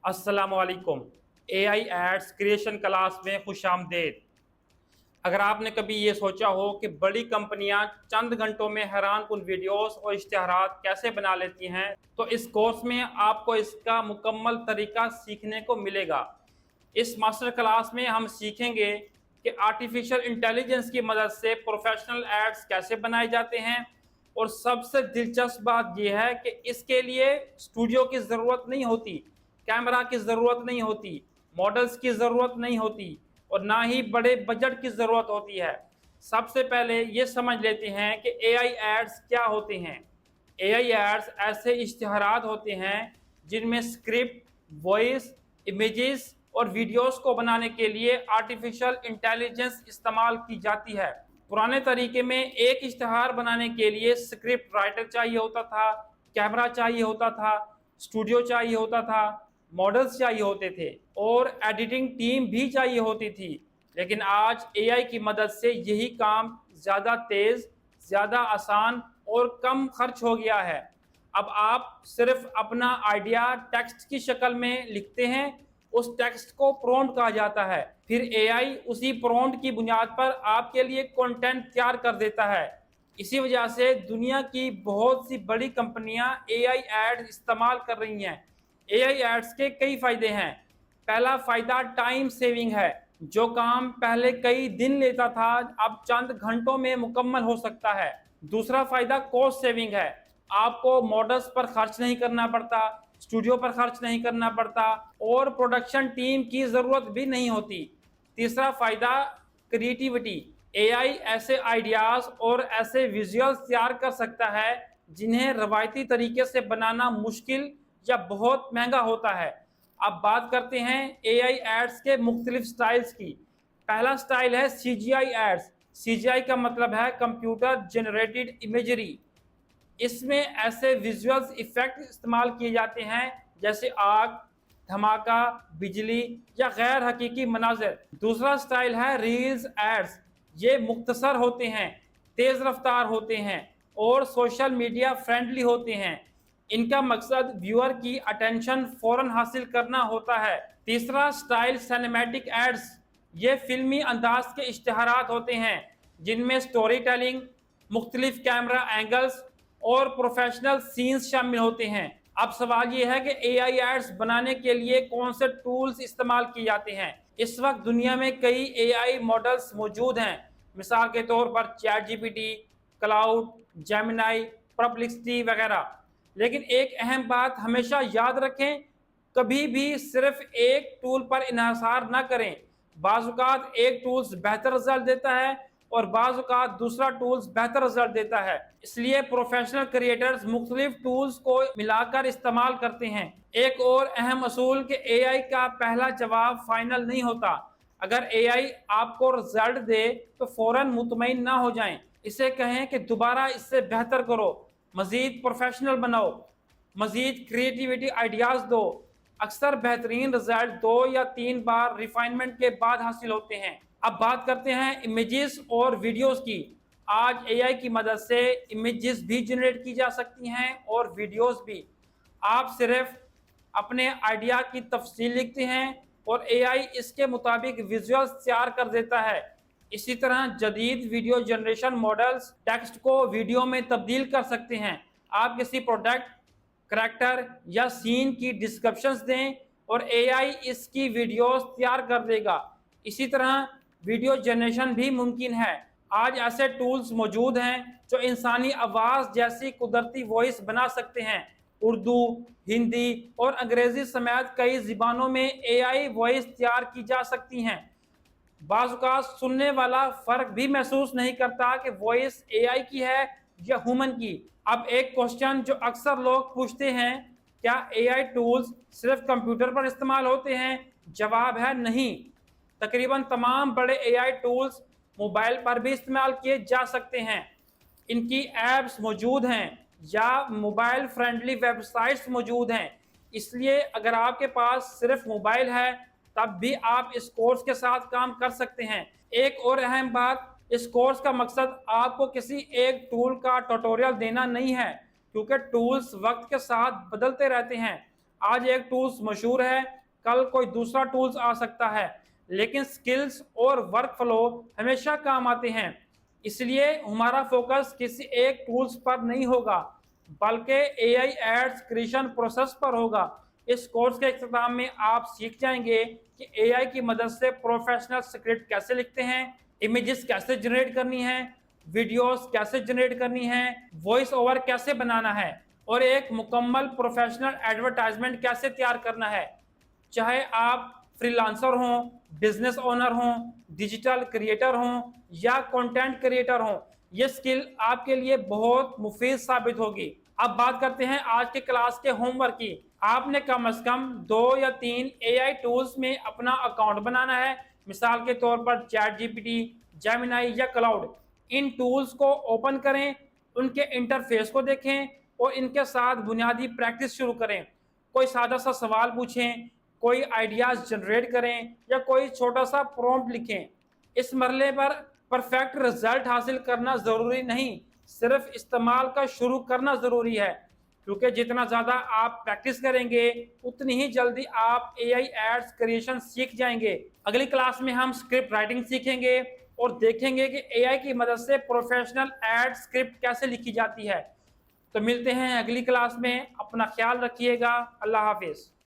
अस्सलाम वालेकुम। AI ads creation class में खुश आमदेद। अगर आपने कभी ये सोचा हो कि बड़ी कंपनियां चंद घंटों में हैरानकुन वीडियोस और इश्तिहारात कैसे बना लेती हैं, तो इस कोर्स में आपको इसका मुकम्मल तरीका सीखने को मिलेगा। इस मास्टर क्लास में हम सीखेंगे कि आर्टिफिशियल इंटेलिजेंस की मदद से प्रोफेशनल एड्स कैसे बनाए जाते हैं, और सबसे दिलचस्प बात यह है कि इसके लिए स्टूडियो की ज़रूरत नहीं होती, कैमरा की ज़रूरत नहीं होती, मॉडल्स की ज़रूरत नहीं होती, और ना ही बड़े बजट की ज़रूरत होती है। सबसे पहले ये समझ लेते हैं कि AI एड्स क्या होते हैं। AI एड्स ऐसे इश्तिहारात होते हैं जिनमें स्क्रिप्ट, वॉइस, इमेजेस और वीडियोस को बनाने के लिए आर्टिफिशियल इंटेलिजेंस इस्तेमाल की जाती है। पुराने तरीके में एक इश्तिहार बनाने के लिए स्क्रिप्ट राइटर चाहिए होता था, कैमरा चाहिए होता था, स्टूडियो चाहिए होता था, मॉडल्स चाहिए होते थे और एडिटिंग टीम भी चाहिए होती थी। लेकिन आज AI की मदद से यही काम ज़्यादा तेज़, ज़्यादा आसान और कम खर्च हो गया है। अब आप सिर्फ अपना आइडिया टेक्स्ट की शक्ल में लिखते हैं, उस टेक्स्ट को प्रॉम्प्ट कहा जाता है, फिर AI उसी प्रॉम्प्ट की बुनियाद पर आपके लिए कंटेंट तैयार कर देता है। इसी वजह से दुनिया की बहुत सी बड़ी कंपनियां AI एड्स इस्तेमाल कर रही हैं। AI एड्स के कई फायदे हैं। पहला फायदा टाइम सेविंग है। जो काम पहले कई दिन लेता था, अब चंद घंटों में मुकम्मल हो सकता है। दूसरा फायदा कॉस्ट सेविंग है। आपको मॉडल्स पर खर्च नहीं करना पड़ता, स्टूडियो पर खर्च नहीं करना पड़ता और प्रोडक्शन टीम की ज़रूरत भी नहीं होती। तीसरा फायदा क्रिएटिविटी। AI ऐसे आइडियाज़ और ऐसे विजुअल्स तैयार कर सकता है जिन्हें रवायती तरीके से बनाना मुश्किल या बहुत महंगा होता है। अब बात करते हैं AI एड्स के मुख्तलिफ स्टाइल्स की। पहला स्टाइल है CGI एड्स। CGI का मतलब है कंप्यूटर जनरेटेड इमेजरी। इसमें ऐसे विजुअल्स इफेक्ट इस्तेमाल किए जाते हैं जैसे आग, धमाका, बिजली या गैर हकीकी मनाजिर। दूसरा स्टाइल है रील्स एड्स। ये मुख्तसर होते हैं, तेज़ रफ्तार होते हैं और सोशल मीडिया फ्रेंडली होते हैं। इनका मकसद व्यूअर की अटेंशन फौरन हासिल करना होता है। तीसरा स्टाइल सिनेमैटिक एड्स। ये फिल्मी अंदाज के इश्तिहारात होते हैं जिनमें स्टोरी टेलिंग, मुख्तलिफ कैमरा एंगल्स और प्रोफेशनल सीन्स शामिल होते हैं। अब सवाल ये है कि AI एड्स बनाने के लिए कौन से टूल्स इस्तेमाल किए जाते हैं। इस वक्त दुनिया में कई AI मॉडल्स मौजूद हैं। मिसाल के तौर पर ChatGPT, क्लाउड, जेमिनाई, परप्लेक्सिटी वगैरह। लेकिन एक अहम बात हमेशा याद रखें, कभी भी सिर्फ एक टूल पर इन्हिसार ना करें। बाज़-औक़ात एक टूल्स बेहतर रिजल्ट देता है और बाज़-औक़ात दूसरा टूल्स बेहतर रिजल्ट देता है। इसलिए प्रोफेशनल क्रिएटर्स मुख्तलिफ टूल्स को मिलाकर इस्तेमाल करते हैं। एक और अहम असूल कि AI का पहला जवाब फाइनल नहीं होता। अगर AI आपको रिजल्ट दे तो फौरन मुतमईन ना हो जाएं। इसे कहें कि दोबारा इससे बेहतर करो, मज़ीद प्रोफेशनल बनाओ, मज़ीद क्रिएटिविटी आइडियाज़ दो। अक्सर बेहतरीन रिजल्ट 2 या 3 बार रिफाइनमेंट के बाद हासिल होते हैं। अब बात करते हैं इमेजेस और वीडियोस की। आज AI की मदद से इमेजेस भी जनरेट की जा सकती हैं और वीडियोस भी। आप सिर्फ अपने आइडिया की तफसील लिखते हैं और AI इसके मुताबिक विजुअल्स तैयार कर देता है। इसी तरह जदीद वीडियो जनरेशन मॉडल्स टेक्स्ट को वीडियो में तब्दील कर सकते हैं। आप किसी प्रोडक्ट, करैक्टर या सीन की डिस्क्रिप्शंस दें और AI इसकी वीडियोस तैयार कर देगा। इसी तरह वीडियो जनरेशन भी मुमकिन है। आज ऐसे टूल्स मौजूद हैं जो इंसानी आवाज़ जैसी कुदरती वॉइस बना सकते हैं। उर्दू, हिंदी और अंग्रेज़ी समेत कई ज़बानों में AI वॉइस तैयार की जा सकती हैं। बाज़ औक़ात सुनने वाला फ़र्क भी महसूस नहीं करता कि वॉइस AI की है या ह्यूमन की। अब एक क्वेश्चन जो अक्सर लोग पूछते हैं, क्या AI टूल्स सिर्फ कंप्यूटर पर इस्तेमाल होते हैं? जवाब है नहीं। तकरीबन तमाम बड़े AI टूल्स मोबाइल पर भी इस्तेमाल किए जा सकते हैं। इनकी ऐप्स मौजूद हैं या मोबाइल फ्रेंडली वेबसाइट्स मौजूद हैं। इसलिए अगर आपके पास सिर्फ मोबाइल है तब भी आप इस कोर्स के साथ काम कर सकते हैं। एक और अहम बात, इस कोर्स का मकसद आपको किसी एक टूल का ट्यूटोरियल देना नहीं है, क्योंकि टूल्स वक्त के साथ बदलते रहते हैं। آج ایک ٹولز مشہور ہے، کل کوئی دوسرا ٹولز آ سکتا ہے، لیکن سکلز اور ورک فلو ہمیشہ کام آتے ہیں۔ اس لیے ہمارا فوکس کسی ایک ٹولز پر نہیں ہوگا، بلکہ اے آئی ایڈز کریشن پروسیس پر ہوگا۔ اس کورس کے اختتام میں آپ سیکھ جائیں گے کہ اے آئی کی مدد سے پروفیشنل اسکرپٹ کیسے لکھتے ہیں، امیجز کیسے جنریٹ کرنی ہیں، ویڈیوز کیسے جنریٹ کرنی ہیں، وائس اوور کیسے بنانا ہے، اور ایک مکمل پروفیشنل ایڈورٹائزمنٹ کیسے تیار کرنا ہے۔ چاہے آپ فری لانسر ہوں، بزنس اونر ہوں، ڈیجیٹل کریٹر ہوں یا کنٹینٹ کریٹر ہوں، یہ سکل آپ کے لیے بہت مفید ثابت ہوگی۔ اب بات کرتے ہیں آج کے کلاس کے ہوم ورک کی۔ آپ نے کم از کم 2 یا 3 اے آئی ٹولز میں اپنا اکاؤنٹ بنانا ہے، مثال کے طور پر چیٹ جی پی ٹی، جیمینائی یا کلاؤڈ۔ ان ٹولز کو اوپن کریں، ان کے انٹرفیس کو دیکھیں اور ان کے ساتھ بنیادی پریکٹس شروع کریں۔ کوئی سادہ سا سوال پوچھیں، کوئی آئیڈیاز جنریٹ کریں یا کوئی چھوٹا سا پرومپٹ لکھیں۔ اس مرحلے پر پرفیکٹ رزلٹ حاصل کرنا ضروری نہیں، صرف استعمال کا شروع کرنا ضروری ہے، کیونکہ جتنا زیادہ آپ پریکٹس کریں گے اتنی ہی جلدی آپ اے آئی ایڈز کریشن سیکھ جائیں گے۔ اگلی کلاس میں ہم اسکرپٹ رائٹنگ سیکھیں گے اور دیکھیں گے کہ اے آئی کی مدد سے پروفیشنل ایڈ اسکرپٹ کیسے لکھی جاتی ہے۔ تو ملتے ہیں اگلی کلاس میں، اپنا خیال رکھیے گا، اللہ حافظ۔